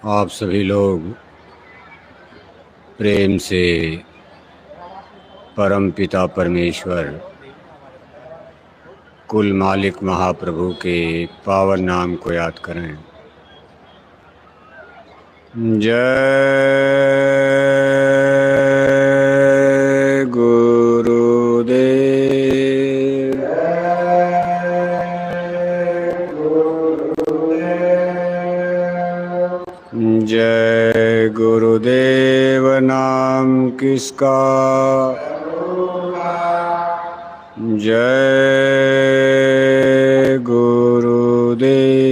आप सभी लोग प्रेम से परम पिता परमेश्वर कुल मालिक महाप्रभु के पावन नाम को याद करें। जय गुरुदेव। जय गुरुदेव नाम किसका? जय गुरुदेव।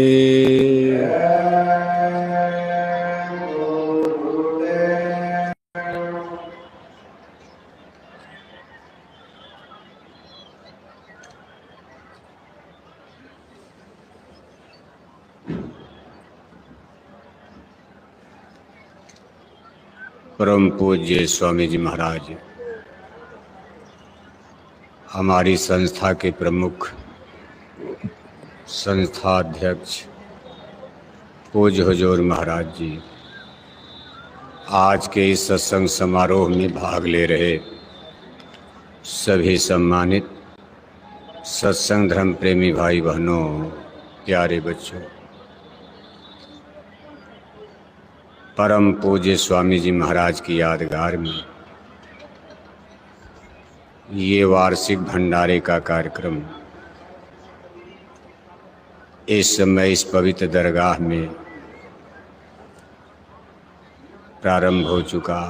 परम पूज्य स्वामी जी महाराज हमारी संस्था के प्रमुख संस्था अध्यक्ष पूज्य हुजूर महाराज जी आज के इस सत्संग समारोह में भाग ले रहे सभी सम्मानित सत्संग धर्म प्रेमी भाई बहनों, प्यारे बच्चों, परम पूज्य स्वामी जी महाराज की यादगार में ये वार्षिक भंडारे का कार्यक्रम इस समय इस पवित्र दरगाह में प्रारंभ हो चुका।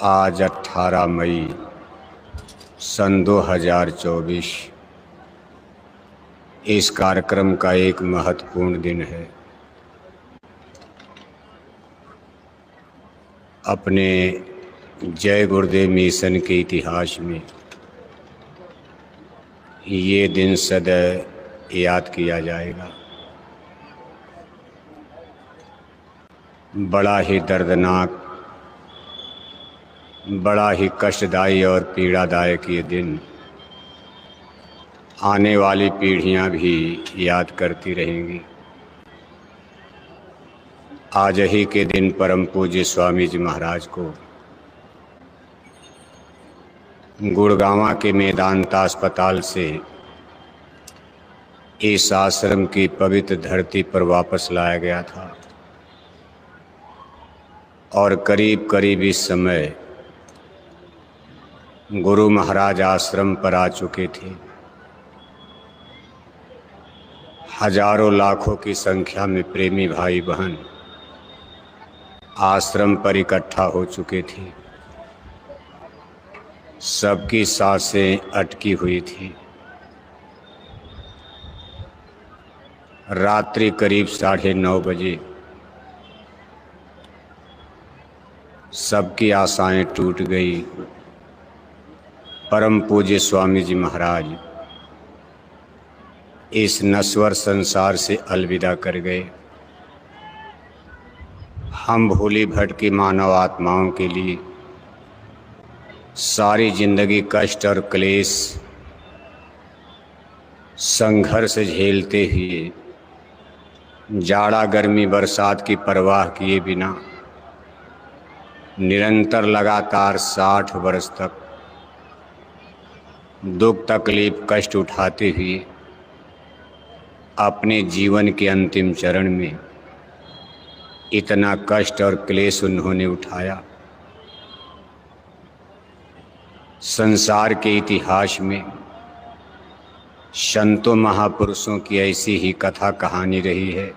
आज 18 मई सन 2024 इस कार्यक्रम का एक महत्वपूर्ण दिन है। अपने जय गुरुदेव मिशन के इतिहास में ये दिन सदैव याद किया जाएगा। बड़ा ही दर्दनाक, बड़ा ही कष्टदायी और पीड़ादायक ये दिन आने वाली पीढ़ियां भी याद करती रहेंगी। आज ही के दिन परम पूज्य स्वामी जी महाराज को गुड़गांव के मेदांता अस्पताल से इस आश्रम की पवित्र धरती पर वापस लाया गया था और करीब करीब इस समय गुरु महाराज आश्रम पर आ चुके थे। हजारों लाखों की संख्या में प्रेमी भाई बहन आश्रम पर इकट्ठा हो चुके थे। सबकी सांसें अटकी हुई थी। रात्रि करीब 9:30 बजे सबकी आशाएं टूट गई। परम पूज्य स्वामी जी महाराज इस नश्वर संसार से अलविदा कर गए। हम भोली भटकी मानव आत्माओं के लिए सारी जिंदगी कष्ट और क्लेश संघर्ष झेलते हुए जाड़ा गर्मी बरसात की परवाह किए बिना निरंतर लगातार 60 वर्ष तक दुख तकलीफ कष्ट उठाते हुए अपने जीवन के अंतिम चरण में इतना कष्ट और क्लेश उन्होंने उठाया। संसार के इतिहास में संतों महापुरुषों की ऐसी ही कथा कहानी रही है।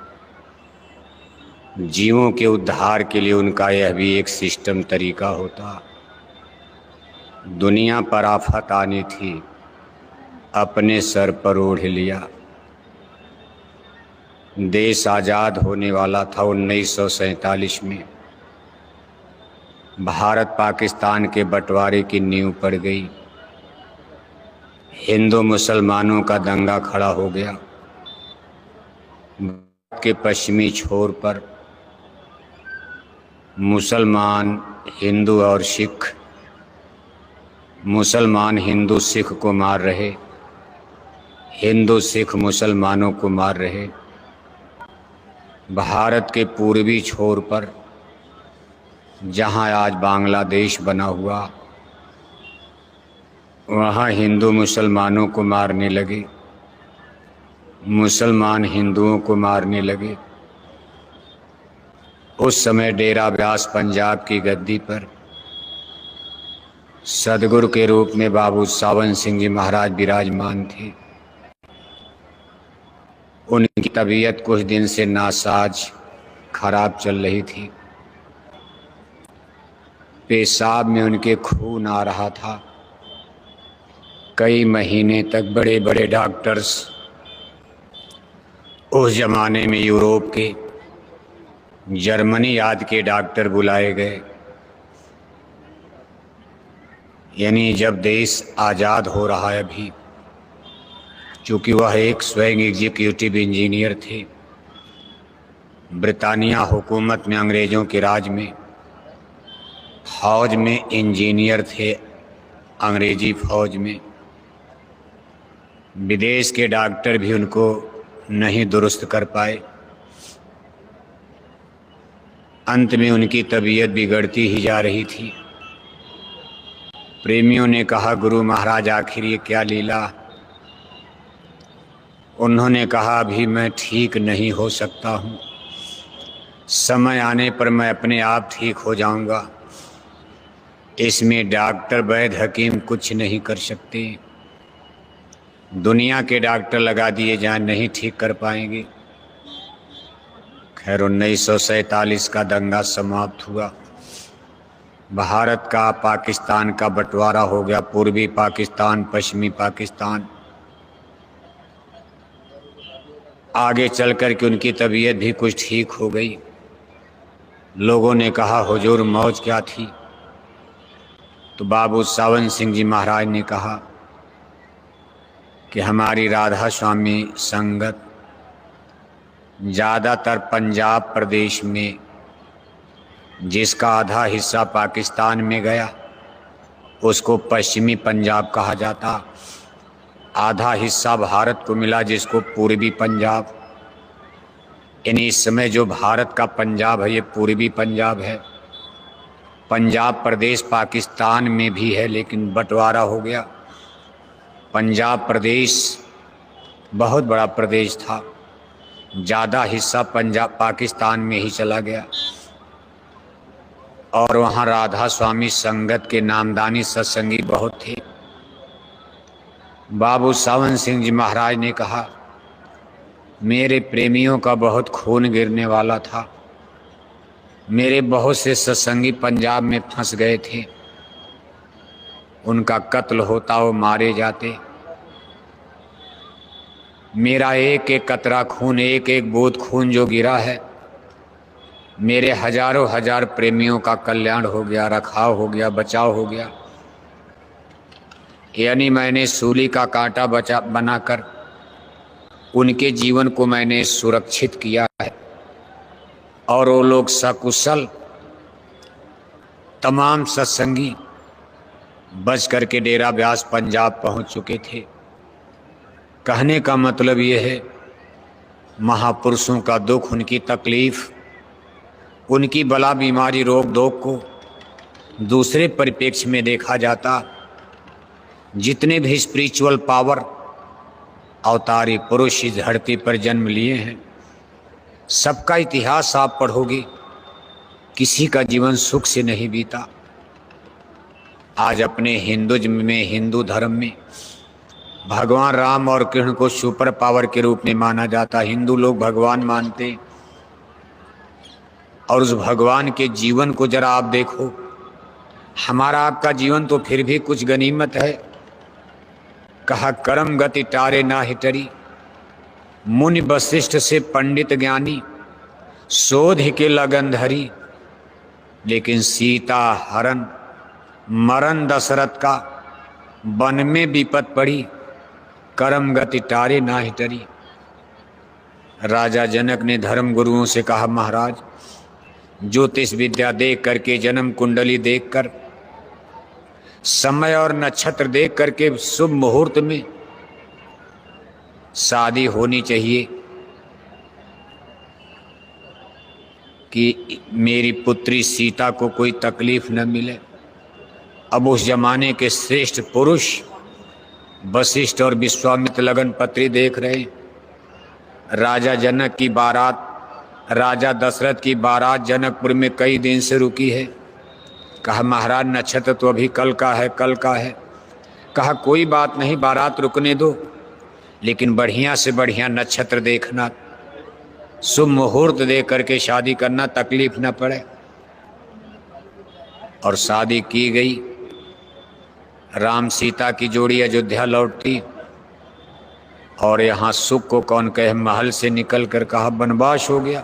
जीवों के उद्धार के लिए उनका यह भी एक सिस्टम तरीका होता। दुनिया पर आफत आनी थी, अपने सर पर ओढ़ लिया। देश आज़ाद होने वाला था 1947 में। भारत पाकिस्तान के बंटवारे की नींव पड़ गई। हिंदू मुसलमानों का दंगा खड़ा हो गया। भारत के पश्चिमी छोर पर मुसलमान हिंदू और सिख, मुसलमान हिंदू सिख को मार रहे, हिंदू सिख मुसलमानों को मार रहे। भारत के पूर्वी छोर पर जहाँ आज बांग्लादेश बना हुआ, वहाँ हिंदू मुसलमानों को मारने लगे, मुसलमान हिंदुओं को मारने लगे। उस समय डेरा व्यास पंजाब की गद्दी पर सदगुरु के रूप में बाबू सावन सिंह जी महाराज विराजमान थे। उनकी तबीयत कुछ दिन से नासाज खराब चल रही थी। पेशाब में उनके खून आ रहा था। कई महीने तक बड़े बड़े डॉक्टर्स, उस जमाने में यूरोप के, जर्मनी आदि के डॉक्टर बुलाए गए। यानी जब देश आज़ाद हो रहा है अभी, चूँकि वह एक स्वयं एग्जीक्यूटिव इंजीनियर थे, ब्रिटानिया हुकूमत में, अंग्रेज़ों के राज में, फौज में इंजीनियर थे, अंग्रेजी फौज में। विदेश के डॉक्टर भी उनको नहीं दुरुस्त कर पाए। अंत में उनकी तबीयत बिगड़ती ही जा रही थी। प्रेमियों ने कहा, गुरु महाराज आखिर ये क्या लीला। उन्होंने कहा, अभी मैं ठीक नहीं हो सकता हूँ, समय आने पर मैं अपने आप ठीक हो जाऊँगा। इसमें डॉक्टर वैद्य हकीम कुछ नहीं कर सकते। दुनिया के डॉक्टर लगा दिए जाएं, नहीं ठीक कर पाएंगे। खैर 1947 का दंगा समाप्त हुआ। भारत का पाकिस्तान का बंटवारा हो गया, पूर्वी पाकिस्तान, पश्चिमी पाकिस्तान। आगे चल कर के उनकी तबीयत भी कुछ ठीक हो गई। लोगों ने कहा, हुजूर मौज क्या थी। तो बाबू सावन सिंह जी महाराज ने कहा कि हमारी राधा स्वामी संगत ज़्यादातर पंजाब प्रदेश में, जिसका आधा हिस्सा पाकिस्तान में गया, उसको पश्चिमी पंजाब कहा जाता। आधा हिस्सा भारत को मिला, जिसको पूर्वी पंजाब। यानी इस समय जो भारत का पंजाब है, ये पूर्वी पंजाब है। पंजाब प्रदेश पाकिस्तान में भी है, लेकिन बंटवारा हो गया। पंजाब प्रदेश बहुत बड़ा प्रदेश था, ज़्यादा हिस्सा पंजाब पाकिस्तान में ही चला गया। और वहाँ राधा स्वामी संगत के नामदानी सत्संगी बहुत थे। बाबू सावन सिंह जी महाराज ने कहा, मेरे प्रेमियों का बहुत खून गिरने वाला था। मेरे बहुत से सत्संगी पंजाब में फंस गए थे। उनका कत्ल होता, वो मारे जाते। मेरा एक एक कतरा खून, एक एक बूंद खून जो गिरा है, मेरे हजारों हजार प्रेमियों का कल्याण हो गया, रखाव हो गया, बचाव हो गया। यानी मैंने सूली का कांटा बनाकर उनके जीवन को मैंने सुरक्षित किया है। और वो लोग सकुशल, तमाम सत्संगी बच करके डेरा व्यास पंजाब पहुंच चुके थे। कहने का मतलब ये है, महापुरुषों का दुख, उनकी तकलीफ, उनकी बला बीमारी रोग दोग को दूसरे परिप्रेक्ष्य में देखा जाता। जितने भी स्पिरिचुअल पावर अवतारी पुरुष इस धरती पर जन्म लिए हैं, सबका इतिहास आप पढ़ोगे, किसी का जीवन सुख से नहीं बीता। आज अपने हिंदुज़्म में, हिंदू धर्म में भगवान राम और कृष्ण को सुपर पावर के रूप में माना जाता। हिंदू लोग भगवान मानते, और उस भगवान के जीवन को जरा आप देखो। हमारा आपका जीवन तो फिर भी कुछ गनीमत है। कहा, करम गति टारे ना हिटरी, मुनि वशिष्ठ से पंडित ज्ञानी, शोध के लगन धरी। लेकिन सीता हरण मरण दशरथ का, वन में विपत पड़ी, करम गति टारे ना हिटरी। राजा जनक ने धर्म गुरुओं से कहा, महाराज ज्योतिष विद्या देख करके, जन्म कुंडली देखकर, समय और नक्षत्र देख करके शुभ मुहूर्त में शादी होनी चाहिए। कि मेरी पुत्री सीता को कोई तकलीफ न मिले। अब उस जमाने के श्रेष्ठ पुरुष वशिष्ठ और विश्वामित्र लगन पत्री देख रहे। राजा जनक की बारात, राजा दशरथ की बारात जनकपुर में कई दिन से रुकी है। कहा महाराज नक्षत्र तो अभी कल का है, कल का है। कहा कोई बात नहीं, बारात रुकने दो, लेकिन बढ़िया से बढ़िया नक्षत्र देखना, शुभ मुहूर्त देख करके शादी करना, तकलीफ न पड़े। और शादी की गई। राम सीता की जोड़ी अयोध्या लौटती और यहाँ सुख को कौन कहे, महल से निकल कर कहा वनवास हो गया।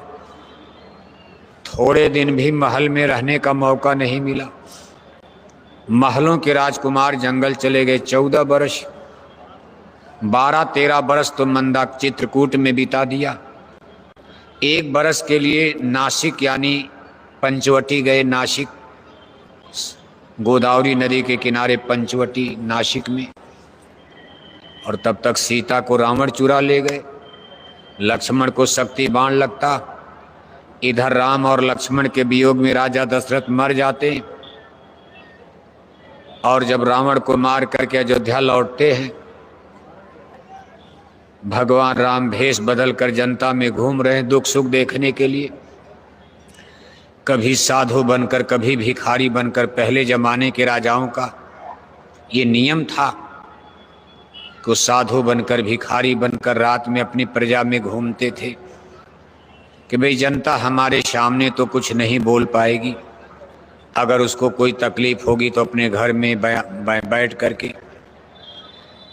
थोड़े दिन भी महल में रहने का मौका नहीं मिला। महलों के राजकुमार जंगल चले गए। 14 बरस, 12-13 बरस तो मंदाक चित्रकूट में बिता दिया। 1 बरस के लिए नासिक यानी पंचवटी गए। नासिक, गोदावरी नदी के किनारे पंचवटी नासिक में। और तब तक सीता को रावण चुरा ले गए। लक्ष्मण को शक्ति बाण लगता। इधर राम और लक्ष्मण के वियोग में राजा दशरथ मर जाते। और जब रावण को मार करके अयोध्या लौटते हैं, भगवान राम भेष बदल कर जनता में घूम रहे हैं दुख सुख देखने के लिए। कभी साधु बनकर, कभी भिखारी बनकर। पहले जमाने के राजाओं का ये नियम था कि साधु बनकर, भिखारी बनकर रात में अपनी प्रजा में घूमते थे कि भाई जनता हमारे सामने तो कुछ नहीं बोल पाएगी, अगर उसको कोई तकलीफ होगी तो अपने घर में बैठ करके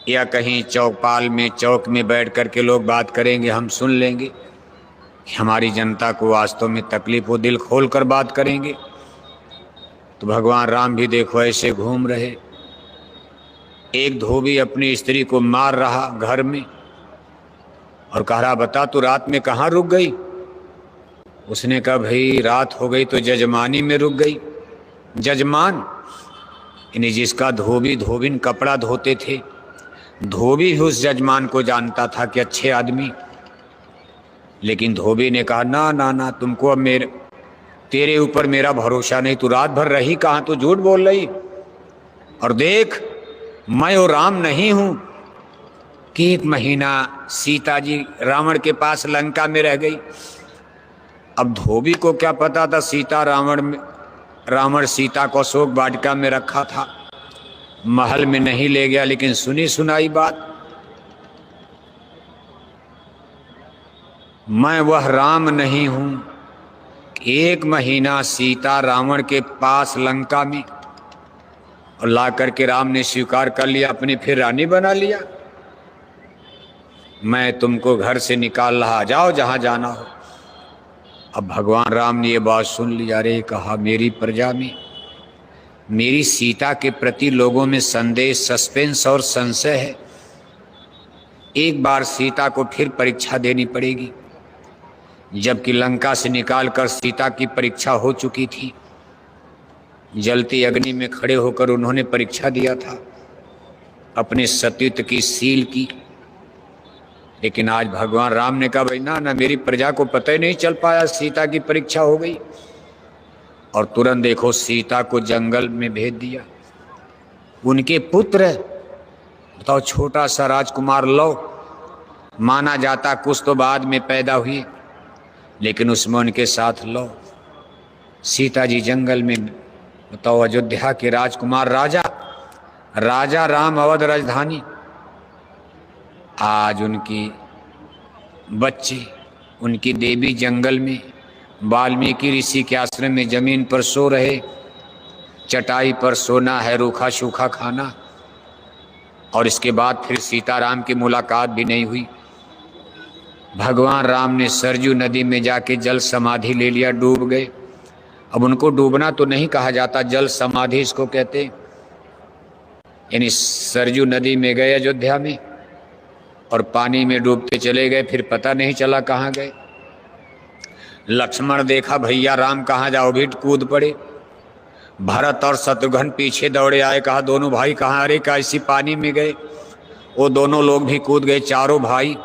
या कहीं चौपाल में, चौक में बैठ करके लोग बात करेंगे, हम सुन लेंगे। हमारी जनता को वास्तव में तकलीफ हो, दिल खोल कर बात करेंगे। तो भगवान राम भी देखो ऐसे घूम रहे। एक धोबी अपनी स्त्री को मार रहा घर में और कह रहा बता तू रात में कहाँ रुक गई। उसने कहा भाई रात हो गई तो जजमानी में रुक गई। जजमान यानी जिसका धोबिन कपड़ा धोते थे, धोबी भी उस जजमान को जानता था कि अच्छे आदमी। लेकिन धोबी ने कहा ना ना ना, तुमको अब तेरे ऊपर मेरा भरोसा नहीं। तू रात भर रही कहाँ, तू झूठ बोल रही। और देख मैं वो राम नहीं हूं कि 1 महीना सीता जी रावण के पास लंका में रह गई। अब धोबी को क्या पता था रावण सीता को अशोक वाटिका में रखा था, महल में नहीं ले गया। लेकिन सुनी सुनाई बात, मैं वह राम नहीं हूं। 1 महीना सीता रावण के पास लंका में, और ला करके राम ने स्वीकार कर लिया, अपनी फिर रानी बना लिया। मैं तुमको घर से निकाल रहा, जाओ जहां जाना हो। अब भगवान राम ने ये बात सुन ली। अरे कहा मेरी प्रजा में, मेरी सीता के प्रति लोगों में संदेह, सस्पेंस और संशय है। एक बार सीता को फिर परीक्षा देनी पड़ेगी, जबकि लंका से निकालकर सीता की परीक्षा हो चुकी थी। जलती अग्नि में खड़े होकर उन्होंने परीक्षा दिया था अपने सतीत्व की, सील की। लेकिन आज भगवान राम ने कहा भाई ना ना, मेरी प्रजा को पता ही नहीं चल पाया, सीता की परीक्षा हो गई। और तुरंत देखो सीता को जंगल में भेज दिया। उनके पुत्र, बताओ छोटा सा राजकुमार लव, माना जाता कुछ तो बाद में पैदा हुई, लेकिन उसमें उनके साथ लव। सीता जी जंगल में, बताओ अयोध्या के राजकुमार, राजा राम, अवध राजधानी। आज उनकी बच्चे, उनकी देवी जंगल में वाल्मीकि ऋषि के आश्रम में जमीन पर सो रहे। चटाई पर सोना है, रूखा सूखा खाना। और इसके बाद फिर सीताराम की मुलाकात भी नहीं हुई। भगवान राम ने सरजू नदी में जाके जल समाधि ले लिया, डूब गए। अब उनको डूबना तो नहीं कहा जाता, जल समाधि इसको कहते। यानी सरजू नदी में गए अयोध्या में और पानी में डूबते चले गए, फिर पता नहीं चला कहाँ गए। लक्ष्मण देखा भैया राम कहाँ जाओ, भी कूद पड़े। भरत और शत्रुघ्न पीछे दौड़े आए, कहा दोनों भाई कहाँ, अरे कैसी पानी में गए। वो दोनों लोग भी कूद गए, चारों भाई।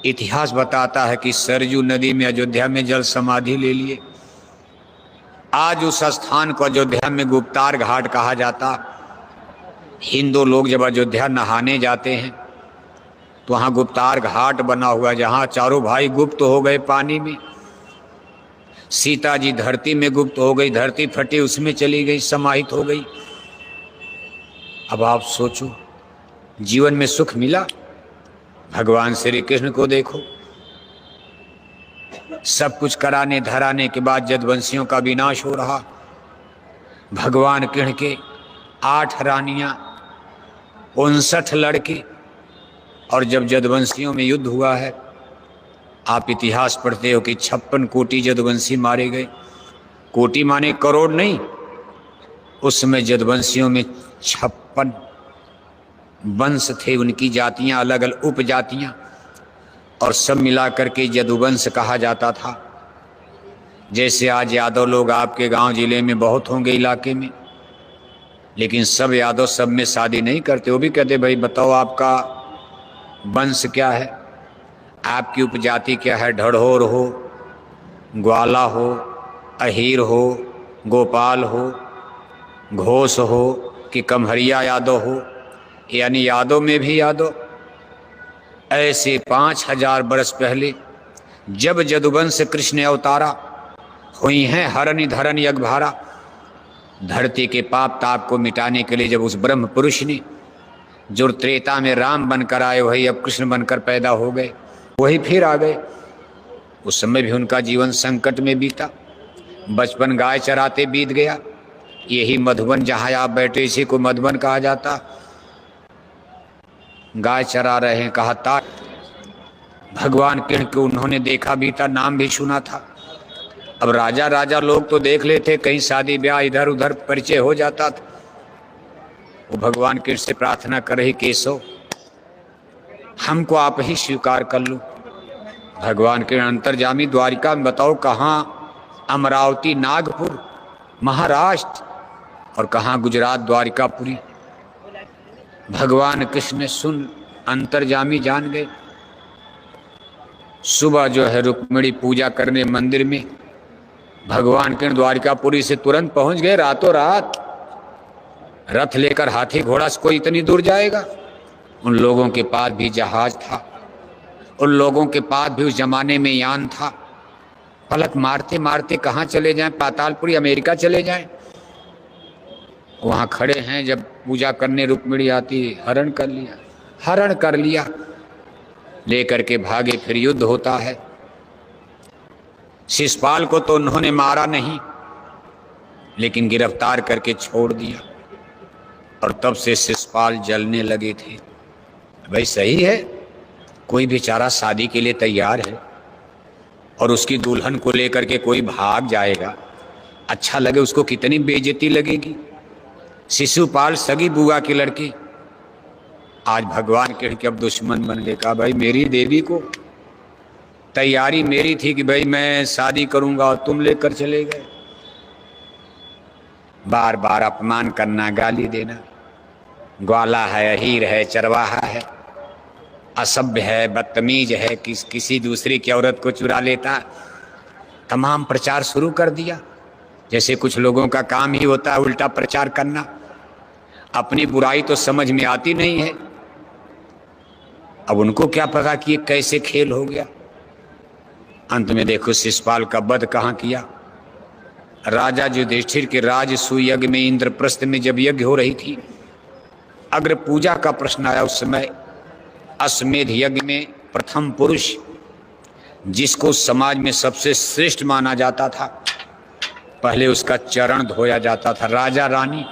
इतिहास बताता है कि सरजू नदी में अयोध्या में जल समाधि ले लिए। आज उस स्थान को अयोध्या में गुप्तार घाट कहा जाता। हिंदू लोग जब अयोध्या नहाने जाते हैं तो वहाँ गुप्तार घाट बना हुआ, जहाँ चारों भाई गुप्त हो गए पानी में। सीता जी धरती में गुप्त हो गई, धरती फटी उसमें चली गई, समाहित हो गई। अब आप सोचो, जीवन में सुख मिला? भगवान श्री कृष्ण को देखो, सब कुछ कराने धराने के बाद जदवंशियों का विनाश हो रहा। भगवान कृष्ण के 8 रानियां, 59 लड़के, और जब जदवंशियों में युद्ध हुआ है, आप इतिहास पढ़ते हो कि 56 कोटि जदवंशी मारे गए। कोटि माने करोड़ नहीं, उस समय जदवंशियों में 56 वंश थे, उनकी जातियां अलग अलग उपजातियां, और सब मिला करके यदुवंश कहा जाता था। जैसे आज यादव लोग आपके गांव जिले में बहुत होंगे इलाके में, लेकिन सब यादव सब में शादी नहीं करते। वो भी कहते भाई बताओ आपका वंश क्या है, आपकी उपजाति क्या है, ढढ़ोर हो, ग्वाला हो, अहीर हो, गोपाल हो, घोष हो कि कमहरिया यादव हो, यानी यादव में भी यादव। ऐसे 5000 वर्ष पहले जब यदुवंश कृष्ण अवतारा, हुई हैं हरनि धरन यज्ञभारा। धरती के पाप ताप को मिटाने के लिए जब उस ब्रह्म पुरुष ने, जो त्रेता में राम बनकर आए वही अब कृष्ण बनकर पैदा हो गए, वही फिर आ गए। उस समय भी उनका जीवन संकट में बीता। बचपन गाय चराते बीत गया। यही मधुबन जहाँ आप बैठे, इसी को मधुबन कहा जाता। गाय चरा रहे हैं, कहा था भगवान कृष्ण को उन्होंने देखा भी था, नाम भी सुना था। अब राजा राजा लोग तो देख लेते, कहीं शादी ब्याह इधर उधर परिचय हो जाता था। वो भगवान कृष्ण से प्रार्थना कर रही, केशव हमको आप ही स्वीकार कर लो। भगवान कृष्ण अंतर्जामी द्वारिका में बताओ कहाँ अमरावती नागपुर महाराष्ट्र और कहाँ गुजरात द्वारिकापुरी। भगवान कृष्ण ने सुन, अंतर्जामी जान गए। सुबह जो है रुक्मिणी पूजा करने मंदिर में, भगवान कृष्ण द्वारिकापुरी से तुरंत पहुंच गए रातों रात। रथ लेकर हाथी घोड़ा से कोई इतनी दूर जाएगा? उन लोगों के पास भी जहाज था, उन लोगों के पास भी उस जमाने में यान था। पलक मारते मारते कहाँ चले जाएं, पातालपुरी अमेरिका चले जाएं। वहाँ खड़े हैं, जब पूजा करने रुक्मिणी आती, हरण कर लिया, हरण कर लिया, लेकर के भागे। फिर युद्ध होता है। शिशुपाल को तो उन्होंने मारा नहीं, लेकिन गिरफ्तार करके छोड़ दिया, और तब से शिशुपाल जलने लगे थे। भाई सही है, कोई बेचारा शादी के लिए तैयार है और उसकी दुल्हन को लेकर के कोई भाग जाएगा, अच्छा लगे उसको, कितनी बेइज्जती लगेगी। शिशुपाल सगी बुआ की लड़की, आज भगवान कृष्ण के अब दुश्मन बन गए। कहा भाई मेरी देवी को तैयारी मेरी थी कि भाई मैं शादी करूंगा और तुम लेकर चले गए। बार बार अपमान करना, गाली देना, ग्वाला है, अहीर है, चरवाहा है, असभ्य है, बदतमीज है, किसी दूसरी की औरत को चुरा लेता, तमाम प्रचार शुरू कर दिया। जैसे कुछ लोगों का काम ही होता है उल्टा प्रचार करना। अपनी बुराई तो समझ में आती नहीं है, अब उनको क्या पता कि ये कैसे खेल हो गया। अंत में देखो शिशुपाल का वध कहाँ किया। राजा युधिष्ठिर के राजसूय यज्ञ में, इंद्रप्रस्थ में जब यज्ञ हो रही थी, अग्र पूजा का प्रश्न आया। उस समय अश्वमेध यज्ञ में प्रथम पुरुष, जिसको समाज में सबसे श्रेष्ठ माना जाता था, पहले उसका चरण धोया जाता था। राजा रानी